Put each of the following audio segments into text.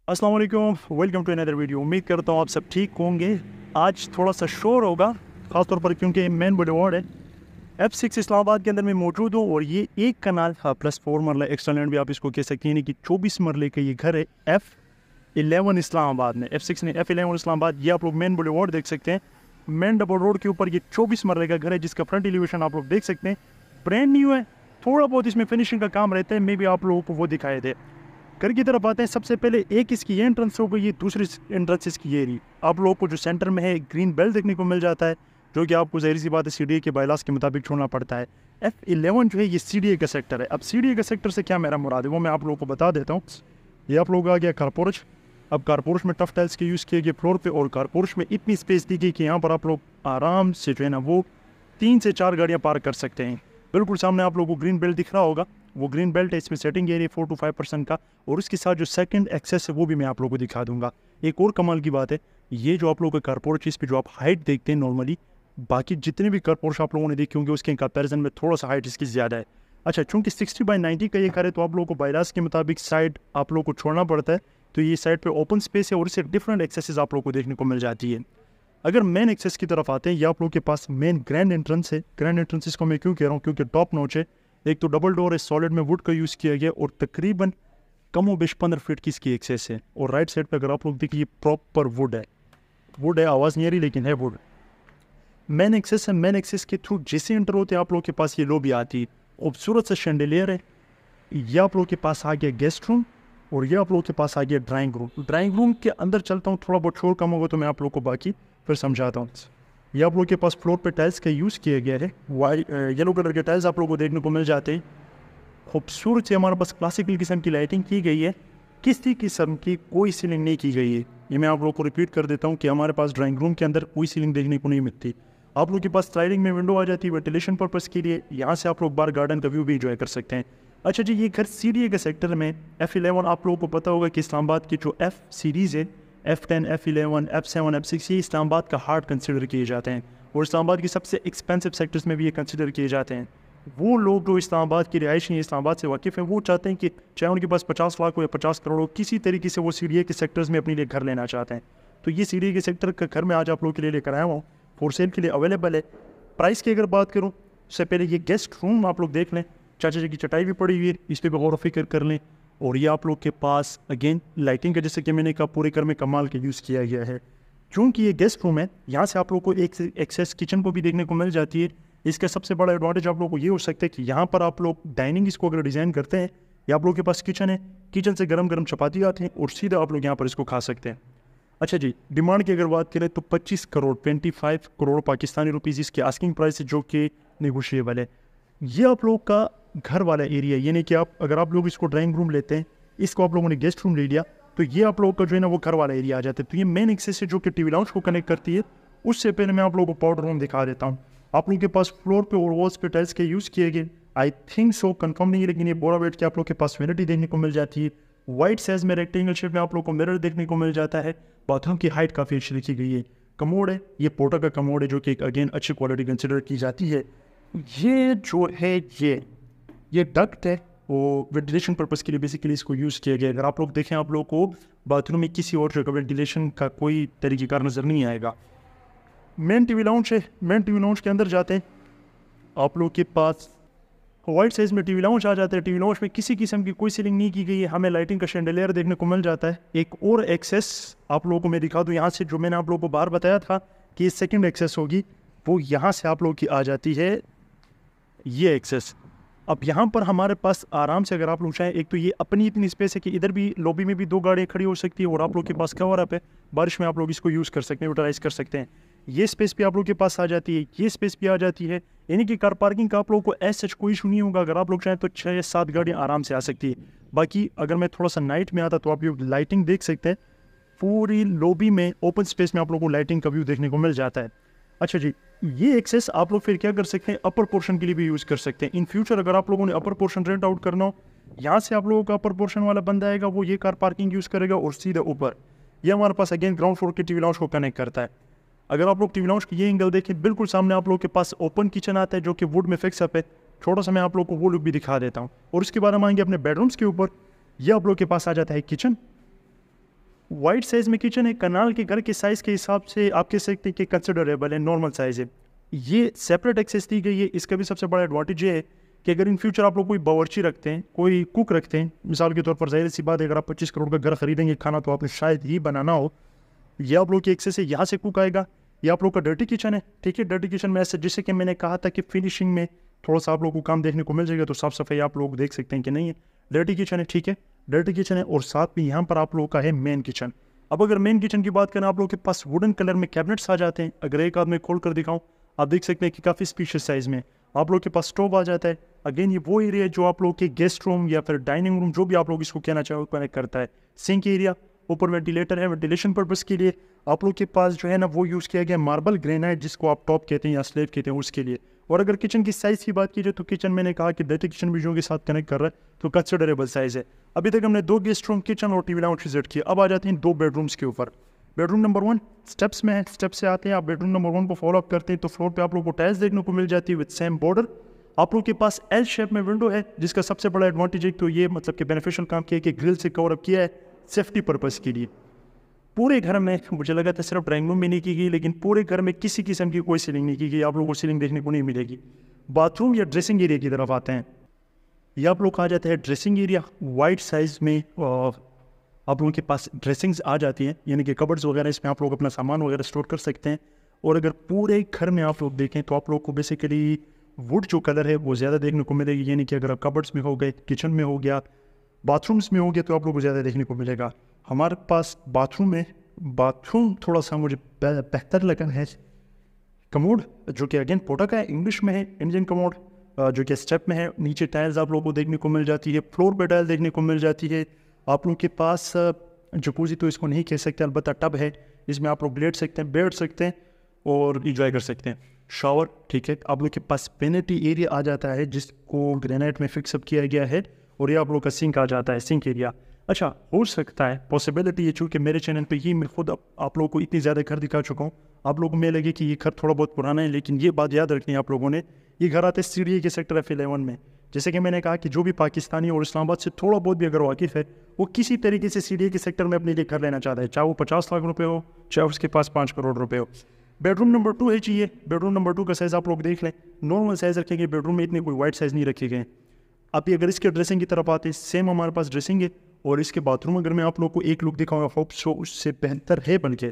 अस्सलाम वालेकुम, welcome to another video. उम्मीद करता हूँ आप सब ठीक होंगे। आज थोड़ा सा शोर होगा ख़ासतौर पर क्योंकि मेन बुलेवार्ड है F6 इस्लामाबाद के अंदर मैं मौजूद हूँ और ये एक कनाल +4 मरला एक्स्ट्रा लैंड भी आप इसको कह सकते हैं कि 24 मरले का ये घर है F11 इस्लामाबाद में। F6 ने F11 इस्लामाबाद, ये आप लोग मेन बुलेवार्ड देख सकते हैं। मेन डबल रोड के ऊपर ये 24 मरले का घर है जिसका फ्रंट एलिवेशन आप लोग देख सकते हैं। ब्रांड न्यू है, थोड़ा बहुत इसमें फिनिशिंग का काम रहता है, मे भी आप लोगों को वो दिखाए दे। घर की तरफ आते हैं। सबसे पहले एक इसकी ये एंट्रेंस हो गई, ये दूसरी एंट्रेंस इसकी ये रही। आप लोगों को जो सेंटर में है ग्रीन बेल्ट देखने को मिल जाता है, जो कि आपको ज़ाहिर सी बात है CDA के बायलास के मुताबिक छोड़ना पड़ता है। F11 जो है ये CDA का सेक्टर है। अब CDA का सेक्टर से क्या मेरा मुराद है वो मैं आप लोगों को बता देता हूँ। ये आप लोग आ गया कारपोर्च। अब कारपोर्च में टफ टाइल्स के यूज़ किए गए फ्लोर पे, और कारपोर्च में इतनी स्पेस दी गई कि यहाँ पर आप लोग आराम से जो है ना वो 3 से 4 गाड़ियाँ पार्क कर सकते हैं। बिल्कुल सामने आप लोगों को ग्रीन बेल्ट दिख रहा होगा, वो ग्रीन बेल्ट है। इसमें सेटिंग एरिया 4 to 5% का, और उसके साथ जो सेकंड एक्सेस है वो भी मैं आप लोगों को दिखा दूंगा। एक और कमाल की बात है, ये जो आप लोगों का कारपोर्च, इस पे जो आप हाइट देखते हैं नॉर्मली बाकी जितने भी कारपोर्च आप लोगों ने देखे होंगे उसके कंपैरिजन में थोड़ा सा हाइट इसकी ज़्यादा है। अच्छा, चूंकि 60/90 का ये घर है तो आप लोगों को बायलास के मुताबिक साइड आप लोगों को छोड़ना पड़ता है, तो ये साइड पर ओपन स्पेस है और इससे डिफरेंट एक्सेसेस आप लोगों को देखने को मिल जाती है। अगर मेन एक्सेस की तरफ आते हैं, ये आप लोगों के पास मेन ग्रैंड एंट्रेंस है। ग्रैंड एंट्रेंस इसको मैं क्यों कह रहा हूँ, क्योंकि टॉप नॉच है। एक तो डबल डोर है, सॉलिड में वुड का यूज़ किया गया, और तकरीबन कम बेश 15 फीट की इसकी एक्सेस है। और राइट साइड पे अगर आप लोग देखिए प्रॉपर वुड है, आवाज़ नहीं आ रही लेकिन है वुड। मेन एक्सेस है, मेन एक्सेस के थ्रू जैसे एंटर होते हैं आप लोग के पास ये लॉबी आती है। खूबसूरत सा शैंडेलियर है। ये आप लोग के पास आ गया गेस्ट रूम, और ये आप लोग के पास आ गया ड्राइंग रूम। ड्राइंग रूम के अंदर चलता हूँ, थोड़ा बहुत शोर कम होगा तो मैं आप लोग को बाकी फिर समझाता हूँ। ये आप लोग के पास फ्लोर पे टाइल्स का यूज़ किया गया है। वाइट येलो कलर के टाइल्स आप लोगों को देखने को मिल जाते हैं। खूबसूरत से हमारे पास क्लासिकल किस्म की लाइटिंग की गई है, किसी किस्म की कोई सीलिंग नहीं की गई है। ये मैं आप लोगों को रिपीट कर देता हूँ कि हमारे पास ड्राइंग रूम के अंदर कोई सीलिंग देखने को नहीं मिलती। आप लोग के पास स्लाइडिंग में विंडो आ जाती है वेंटिलेशन पर्पज़ के लिए, यहाँ से आप लोग बाहर गार्डन का व्यू भी इंजॉय कर सकते हैं। अच्छा जी, ये घर CDA के सेक्टर में F11, आप लोगों को पता होगा कि इस्लामाबाद की जो F सीरीज़ है F10, F11, F7, F6, ये इस्लामाबाद का हार्ट कंसिडर किए जाते हैं, और इस्लामाबाद की सबसे एक्सपेंसिव सेक्टर्स में भी ये कंसिडर किए जाते हैं। वो लोग जो इस्लामाबाद की रिहायशी हैं, इस्लामाबाद से वाकिफ़ हैं, वो चाहते हैं कि चाहे उनके पास 50 लाख हो या 50 करोड़ हो, किसी तरीके से वो CDA के सेक्टर्स में अपने लिए घर लेना चाहते हैं। तो ये CDA के सेक्टर का घर मैं आज आप लोगों के लिए लेकर आया हूँ, फॉर सेल के लिए अवेलेबल है। प्राइस की अगर बात करूँ, उससे पहले ये गेस्ट रूम आप लोग देख लें। चाचा जी की चटाई भी पड़ी हुई है, इस पर भी गौर फिक्र कर लें। और ये आप लोग के पास अगेन लाइटिंग का, जैसे कि मैंने कहा, पूरे घर में कमाल का यूज़ किया गया है। क्योंकि ये गेस्ट रूम है, यहाँ से आप लोग को एक एक्सेस किचन को भी देखने को मिल जाती है। इसका सबसे बड़ा एडवांटेज आप लोग को ये हो सकता है कि यहाँ पर आप लोग डाइनिंग इसको अगर डिज़ाइन करते हैं, या आप लोग के पास किचन है, किचन से गरम गरम चपाती आती हैं और सीधा आप लोग यहाँ पर इसको खा सकते हैं। अच्छा जी, डिमांड की अगर बात करें तो 25 करोड़ 25 करोड़ पाकिस्तानी रुपीज़ इसकी आस्किंग प्राइस है, जो कि नेगोशिएबल है। ये आप लोग का घर वाला एरिया, यानी कि अगर आप लोग इसको ड्राइंग रूम लेते हैं, इसको आप लोगों ने गेस्ट रूम ले लिया, तो ये आप लोगों का जो है ना वो घर वाला एरिया आ जाता है। तो ये मेन एक्सेस है जो कि टीवी लाउंज को कनेक्ट करती है। उससे पहले मैं आप लोगों को पाउडर रूम दिखा देता हूँ। आप लोगों के पास फ्लोर पे और वॉल्स पे टाइल्स के यूज़ किए गए, आई थिंक सो, कंफर्म नहीं है, लेकिन ये बोरा वेट के आप लोग के पास वैनिटी देखने को मिल जाती है। वाइट साइज में रेक्टेंगल शेप में आप लोग को मिरर देखने को मिल जाता है। बाथरूम की हाइट काफ़ी अच्छी लिखी गई है। कमोड है, ये पोर्टा का कमोड है, जो कि अगेन अच्छी क्वालिटी कंसिडर की जाती है। ये जो है ये डक्ट है, वो वेंटिलेशन पर्पज़ के लिए बेसिकली इसको यूज़ किया गया है। अगर आप लोग देखें, आप लोग को बाथरूम में किसी और जगह वेंटिलेशन का कोई तरीक़ेकार नज़र नहीं आएगा। मेन टीवी लाउंज है, मेन टीवी लाउंज के अंदर जाते हैं, आप लोग के पास वाइट साइज में टीवी लाउंज आ जाता है। टीवी लाउंज में किसी किस्म की कोई सीलिंग नहीं की गई है, हमें लाइटिंग का शैंडेलियर देखने को मिल जाता है। एक और एक्सेस आप लोगों को मैं दिखा दूँ यहाँ से, जो मैंने आप लोगों को बाहर बताया था कि ये सेकंड एक्सेस होगी, वो यहाँ से आप लोगों की आ जाती है ये एक्सेस। अब यहाँ पर हमारे पास आराम से अगर आप लोग चाहें, एक तो ये अपनी इतनी स्पेस है कि इधर भी लॉबी में भी 2 गाड़ियाँ खड़ी हो सकती है, और आप लोग के पास कवर अप है, बारिश में आप लोग इसको यूज़ कर सकते हैं, यूटिलाइज़ कर सकते हैं। ये स्पेस भी आप लोग के पास आ जाती है, ये स्पेस भी आ जाती है, यानी कि कार पार्किंग का आप लोग को एज सच कोई इशू नहीं होगा। अगर आप लोग चाहें तो 6 या 7 गाड़ियाँ आराम से आ सकती है। बाकी अगर मैं थोड़ा सा नाइट में आता तो आप लोग लाइटिंग देख सकते हैं, पूरी लॉबी में ओपन स्पेस में आप लोगों को लाइटिंग का व्यू देखने को मिल जाता है। अच्छा जी, ये एक्सेस आप लोग फिर क्या कर सकते हैं, अपर पोर्शन के लिए भी यूज़ कर सकते हैं। इन फ्यूचर अगर आप लोगों ने अपर पोर्शन रेंट आउट करना हो, यहाँ से आप लोगों का अपर पोर्शन वाला बंदा आएगा, वो ये कार पार्किंग यूज़ करेगा, और सीधे ऊपर ये हमारे पास अगेन ग्राउंड फ्लोर के टीवी लाउंज को कनेक्ट करता है। अगर आप लोग टीवी लाउंज की ये एंगल देखें, बिल्कुल सामने आप लोग के पास ओपन किचन आता है, जो कि वुड में फिक्स अप है। छोटा सा मैं आप लोग को वो लुक भी दिखा देता हूँ, और उसके बाद हम आएंगे अपने बेडरूम्स के ऊपर। ये आप लोग के पास आ जाता है किचन, वाइड साइज़ में किचन है, कनाल के घर के साइज़ के हिसाब से आप कह सकते हैं कि कंसिडरेबल है, नॉर्मल साइज़ है। ये सेपरेट एक्सेस दी गई है। इसका भी सबसे बड़ा एडवांटेज ये है कि अगर इन फ्यूचर आप लोग कोई बावर्ची रखते हैं, कोई कुक रखते हैं, मिसाल के तौर पर ज़ाहिर सी बात है अगर आप 25 करोड़ का घर खरीदेंगे खाना तो आपने शायद ही बनाना हो, ये आप लोग की एक्सेस है, यहाँ से कुक आएगा। ये आप लोग का डर्टी किचन है, ठीक है। डर्टी किचन में ऐसे जैसे कि मैंने कहा था कि फिनिशिंग में थोड़ा सा आप लोग को काम देखने को मिल जाएगा, तो साफ़ सफाई आप लोग देख सकते हैं कि नहीं है। डर्टी किचन है, ठीक है, डर्टी किचन है। और साथ में यहाँ पर आप लोगों का है मेन किचन। अब अगर मेन किचन की बात करें, आप लोगों के पास वुडन कलर में कैबिनेट्स आ जाते हैं। अगर एक आदमी खोल कर दिखाऊं, आप देख सकते हैं कि काफ़ी स्पेशियस साइज़ में आप लोग के पास स्टोव आ जाता है। अगेन ये वो एरिया है जो आप लोग के गेस्ट रूम या फिर डाइनिंग रूम, जो भी आप लोग इसको कहना चाहो, कनेक्ट करता है। सिंक एरिया, ऊपर वेंटिलेटर है, वेंटिलेशन पर्पज़ के लिए आप लोग के पास जो है ना वो यूज़ किया गया मार्बल ग्रेनाइट, जिसको आप टॉप कहते हैं या स्लेब कहते हैं, उसके लिए। और अगर किचन की साइज़ की बात की जाए तो किचन मैंने कहा कि डर्टी किचन भी जो के साथ कनेक्ट कर रहा है, तो कंसिडरेबल साइज़ है। अभी तक हमने 2 गेस्ट रूम, किचन और टीवी लाउंज विजिट किया। अब आ जाते हैं 2 बेडरूम्स के ऊपर। बेडरूम नंबर 1 स्टेप्स में है, स्टेप से आते हैं। आप बेडरूम नंबर 1 को फॉलो अप करते हैं तो फ्लोर पे आप लोग को टाइल्स देखने को मिल जाती है विद सेम बॉर्डर। आप लोग के पास एल शेप में विंडो है, जिसका सबसे बड़ा एडवांटेज है तो ये मतलब कि बेनिफिशियल काम किया है कि ग्रिल से कवर अप किया है सेफ्टी पर्पज़ के लिए। पूरे घर में मुझे लगा था सिर्फ ड्राइंग रूम में नहीं की गई, लेकिन पूरे घर में किसी किस्म की कोई सीलिंग नहीं की गई। आप लोगों को सीलिंग देखने को नहीं मिलेगी। बाथरूम या ड्रेसिंग एरिया की तरफ आते हैं। ये आप लोग आ जाते हैं ड्रेसिंग एरिया, वाइड साइज़ में आप लोगों के पास ड्रेसिंग्स आ जाती हैं, यानी कि कबर्ड्स वगैरह, इसमें आप लोग अपना सामान वगैरह स्टोर कर सकते हैं। और अगर पूरे घर में आप लोग देखें तो आप लोग को बेसिकली वुड जो कलर है वो ज़्यादा देखने को मिलेगी, यानी कि अगर आप कबर्ड्स में हो गए, किचन में हो गया, बाथरूम्स में हो गया, तो आप लोग को ज़्यादा देखने को मिलेगा। हमारे पास बाथरूम में, बाथरूम थोड़ा सा मुझे बेहतर लगा है। कमोड जो कि अगेन पोटा का है, इंग्लिश में है, इंडियन कमोड, जो कि स्टेप में है। नीचे टाइल्स आप लोगों को देखने को मिल जाती है, फ्लोर पे टाइल देखने को मिल जाती है। आप लोग के पास जकूज़ी तो इसको नहीं कह सकते, अलबत्ता टब है, इसमें आप लोग लेट सकते हैं, बैठ सकते हैं और इंजॉय कर सकते हैं। शावर, ठीक है। आप लोग के पास पेनिटी एरिया आ जाता है, जिसको ग्रेनाइट में फिक्सअप किया गया है। और ये आप लोग का सिंक आ जाता है, सिंक एरिया। अच्छा, हो सकता है पॉसिबिलिटी ये, चूँकि मेरे चैनल पे ये मैं खुद आप लोगों को इतनी ज़्यादा घर दिखा चुका हूँ, आप लोगों को में लगे कि ये घर थोड़ा बहुत पुराना है, लेकिन ये बात याद रखनी है आप लोगों ने, ये घर आते सीढ़ी के सेक्टर F11 में। जैसे कि मैंने कहा कि जो भी पाकिस्तानी और इस्लामाबाद से थोड़ा बहुत भी अगर वाकिफ़ है, वो किसी तरीके से सीढ़ी के सेक्टर में अपने लिए घर लेना चाहता है, चाहे वो 50 लाख रुपये हो, चाहे उसके पास 5 करोड़ रुपये हो। बेडरूम नंबर 2 है चाहिए। बेडरूम नंबर 2 का साइज़ आप लोग देख लें, नॉर्मल साइज़ रखेंगे बेडरूम में, इतने कोई वाइड साइज़ नहीं रखे गए। अभी अगर इसके ड्रेसिंग की तरफ आते हैं, सेम हमारे पास ड्रेसिंग है। और इसके बाथरूम अगर मैं आप लोग को एक लुक दिखाऊंगा, होप सो उससे बेहतर है बनके,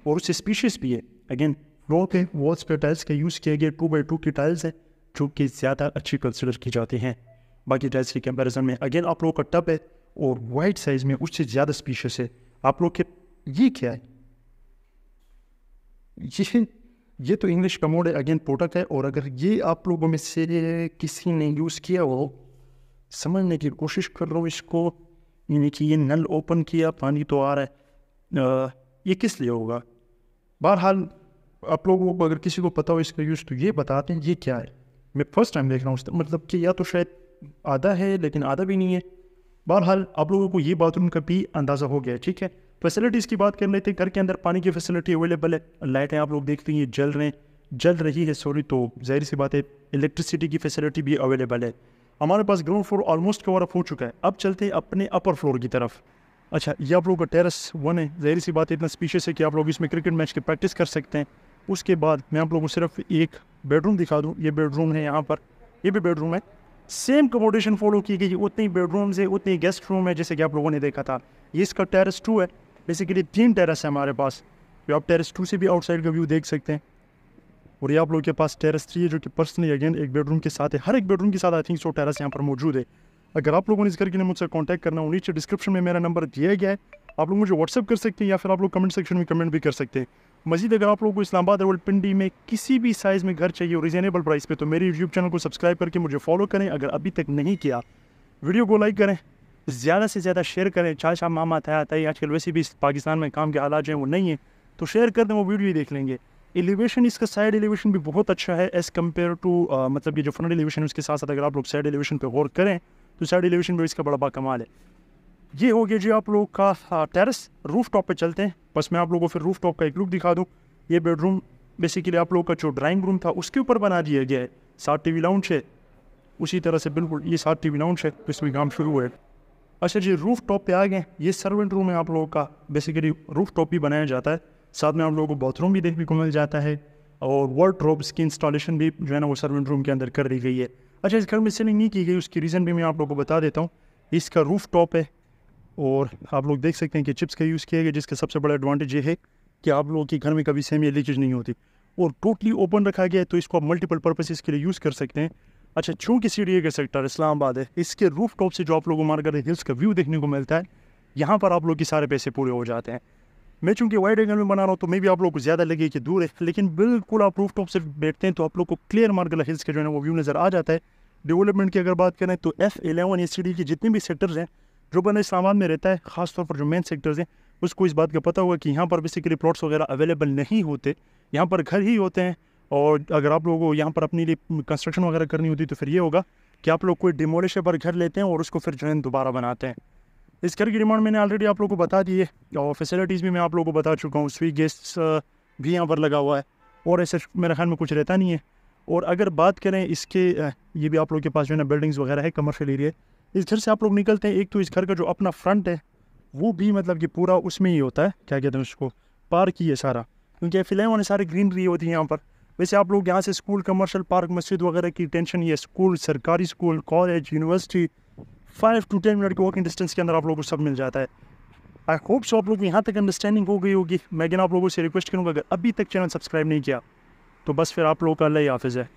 और उससे स्पीशियस भी है। अगेन फ्लोर पे वॉल्स पे टाइल्स का यूज़ किया गया, 2x2 की टाइल्स है, जो कि ज़्यादा अच्छी कंसिडर की जाती हैं बाकी टाइल्स के कंपैरिजन में। अगेन आप लोगों का टब है और वाइड साइज़ में उससे ज़्यादा स्पीशियस है। आप लोग के ये क्या है, ये तो इंग्लिश कमोड है, अगेन पोटक है। और अगर ये आप लोगों में से किसी ने यूज़ किया हो, समझने की कोशिश कर रहा हूँ इसको, यानी कि ये नल ओपन किया, पानी तो आ रहा है, ये किस लिए होगा? बहरहाल आप लोगों को अगर किसी को पता हो इसका यूज़ तो ये बताते हैं ये क्या है। मैं फर्स्ट टाइम देख रहा हूँ, मतलब कि या तो शायद आधा है लेकिन आधा भी नहीं है। बहरहाल आप लोगों को ये बाथरूम का भी अंदाज़ा हो गया, ठीक है। फैसिलिटीज़ की बात कर लेते हैं। घर के अंदर पानी की फैसिलिटी अवेलेबल है, लाइटें आप लोग देखते हैं ये जल रही है, तो ज़ाहिर सी बात है इलेक्ट्रिसिटी की फैसिलिटी भी अवेलेबल है। हमारे पास ground floor almost cover up हो चुका है। अब चलते हैं अपने अपर फ्लोर की तरफ। अच्छा, ये आप लोगों का टेरेस 1 है, ज़ाहिर सी बात है इतना स्पीशियस है कि आप लोग इसमें क्रिकेट मैच की प्रैक्टिस कर सकते हैं। उसके बाद मैं आप लोगों को सिर्फ एक बेडरूम दिखा दूँ। ये बेडरूम है, यहाँ पर ये भी बेडरूम है, सेम कमोडेशन फॉलो की गई, उतनी बेडरूम्स है, उतनी गेस्ट रूम है जैसे कि आप लोगों ने देखा था। ये इसका टेरेस 2 है, बेसिकली 3 टेरेस है हमारे पास। तो आप टेरेस 2 से भी आउटसाइड का व्यू देख सकते हैं। और ये आप लोगों के पास टेरेस 3 है, जो कि पर्सनली अगेन एक बेडरूम के साथ है। हर एक बेडरूम के साथ आई थिंक सो टेरेस यहाँ पर मौजूद है। अगर आप लोगों ने इस घर के लिए मुझसे कांटेक्ट करना हो, नीचे डिस्क्रिप्शन में मेरा नंबर दिया गया है, आप लोग मुझे व्हाट्सअप कर सकते हैं या फिर आप लोग कमेंट सेक्शन में कमेंट भी कर सकते हैं। मजीद अगर आप लोगों को इस्लामाबाद रावलपिंडी में किसी भी साइज़ में घर चाहिए और रीजनेबल प्राइस पे, तो मेरे यूट्यूब चैनल को सब्सक्राइब करके मुझे फॉलो करें। अगर अभी तक नहीं किया, वीडियो को लाइक करें, ज़्यादा से ज़्यादा शेयर करें। चाचा मामा था आजकल वैसे भी पाकिस्तान में काम के हालात जो हैं वो नहीं है, तो शेयर कर दें, वो वीडियो ही देख लेंगे। एलिवेशन, इसका साइड एलिवेशन भी बहुत अच्छा है एज़ कम्पेयर टू मतलब ये जो फ्रंट एलिवेशन है उसके साथ साथ अगर आप लोग साइड एलिवेशन पे गौर करें तो साइड एलिवेशन भी इसका बड़ा बाकमाल है। ये हो गया जी आप लोग का टेरेस। रूफ टॉप पे चलते हैं, बस मैं आप लोगों को फिर रूफ टॉप का एक लुक दिखा दूँ। ये बेडरूम बेसिकली आप लोग का जो ड्राइंग रूम था उसके ऊपर बना दिया गया है। 7 टीवी लाउंज है, उसी तरह से बिल्कुल ये 7 टीवी लाउंज है, तो इसमें काम शुरू है। अच्छा जी, रूफ टॉप पे आ गए। ये सर्वेंट रूम है आप लोगों का। बेसिकली रूफ टॉप भी बनाया जाता है, साथ में आप लोगों को बाथरूम भी देखने को मिल जाता है और वार्डरोब्स की इंस्टॉलेशन भी जो है ना वो सर्वेंट रूम के अंदर कर दी गई है। अच्छा, इस घर में सीलिंग नहीं की गई, उसकी रीज़न भी मैं आप लोगों को बता देता हूँ। इसका रूफ टॉप है और आप लोग देख सकते हैं कि चिप्स का यूज़ किया गया, जिसका सबसे बड़ा एडवांटेज ये है कि आप लोगों के घर में कभी सेम या लीकेज नहीं होती और टोटली ओपन रखा गया है, तो इसको आप मल्टीपल पर्पसेस के लिए यूज़ कर सकते हैं। अच्छा, चूँकि सीढ़ी का सेक्टर इस्लामाबाद है, इसके रूफ टॉप से जो आप लोगों को मारगाट हिल्स का व्यू देखने को मिलता है, यहाँ पर आप लोग के सारे पैसे पूरे हो जाते हैं। मैं चूँकि वाइड एंगल में बना रहा हूँ तो मे भी आप लोग को ज़्यादा लगे कि दूर है, लेकिन बिल्कुल आप रूफ टॉप से बैठते हैं तो आप लोग को क्लियर मारगाट हिल्स का जो है ना वो व्यू नज़र आ जाता है। डेवलपमेंट की अगर बात करें तो F11 या सीढ़ी के जितने भी सेक्टर्स हैं, जो बंदा इस्लामाबाद में रहता है, ख़ासतौर पर जो मेन सेक्टर्स हैं, उसको इस बात का पता होगा कि यहाँ पर बेसिकली प्लॉट्स वगैरह अवेलेबल नहीं होते, यहाँ पर घर ही होते हैं। और अगर आप लोगों को यहाँ पर अपने लिए कंस्ट्रक्शन वगैरह करनी होती तो फिर ये होगा कि आप लोग कोई डिमोलिश पर घर लेते हैं और उसको फिर जो है दोबारा बनाते हैं। इस घर की डिमांड मैंने ऑलरेडी आप लोगों को बता दी है और फैसिलिटीज़ भी मैं आप लोगों को बता चुका हूँ। स्वीट गेस्ट भी यहाँ पर लगा हुआ है और ऐसे मेरे ख्याल में कुछ रहता नहीं है। और अगर बात करें इसके ये भी आप लोग के पास जो है ना बिल्डिंग्स वगैरह है, कमर्शियल एरिया। इस घर से आप लोग निकलते हैं, एक तो इस घर का जो अपना फ्रंट है वो भी मतलब कि पूरा उसमें ही होता है, क्या कहते हैं उसको, पार्क ही है सारा, क्योंकि फिलहाल सारी ग्रीनरी होती है यहाँ पर। वैसे आप लोग यहाँ से स्कूल, कमर्शियल पार्क, मस्जिद वगैरह की टेंशन ये स्कूल, सरकारी school, college, university 5 to 10 minute के वॉकिंग डिस्टेंस के अंदर आप लोगों को सब मिल जाता है। आई होप सो आप लोग यहाँ तक अंडरस्टैंडिंग हो गई होगी। मैं आप लोगों से रिक्वेस्ट करूँगा, अगर अभी तक चैनल सब्सक्राइब नहीं किया तो बस फिर आप लोगों का अल्लाह ही हाफ़िज़ है।